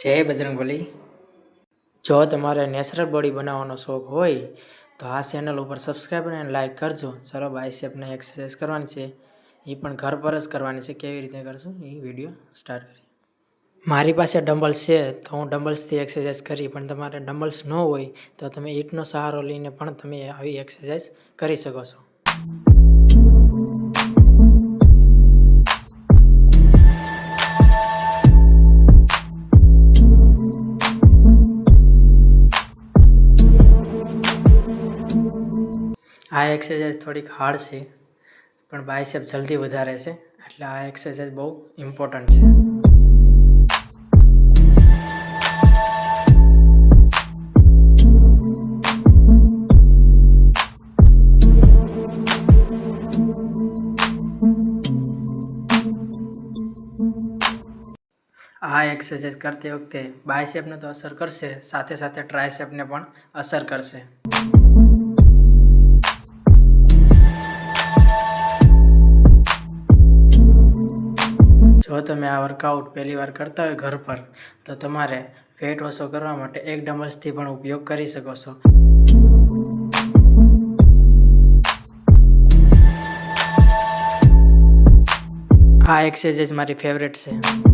જય બજરંગબલી। જો તમારે નેચરલ બોડી બનાવવાનો શોખ હોય તો આ ચેનલ ઉપર સબસ્ક્રાઈબ અને લાઈક કરજો। ચલો બાયસેપને એક્સરસાઇઝ કરવાની છે, એ પણ ઘર પર જ કરવાની છે। કેવી રીતે કરશું એ વિડીયો સ્ટાર્ટ કરીએ। મારી પાસે ડમ્બલ્સ છે તો હું ડમ્બલ્સથી એક્સરસાઇઝ કરી, પણ તમારે ડમ્બલ્સ ન હોય તો તમે ઈંટનો સહારો લઈને પણ તમે આવી એક્સરસાઇઝ કરી શકો છો। આ એક્સરસાઇઝ થોડીક હાર્ડ છે, પણ બાયસેપ જલ્દી વધારે છે, એટલે આ એક્સરસાઇઝ બહુ ઇમ્પોર્ટન્ટ છે। આ એક્સરસાઇઝ કરતી વખતે બાયસેપને તો અસર કરશે, સાથે સાથે ટ્રાયસેપને પણ અસર કરશે। જો તમે આ વર્કઆઉટ પહેલી વાર કરતા હોય ઘર પર, તો તમારે વેટ ઓછો કરવા માટે એક ડમ્બલ્સથી પણ ઉપયોગ કરી શકો છો। આ એક્સરસાઇઝ મારી ફેવરેટ છે।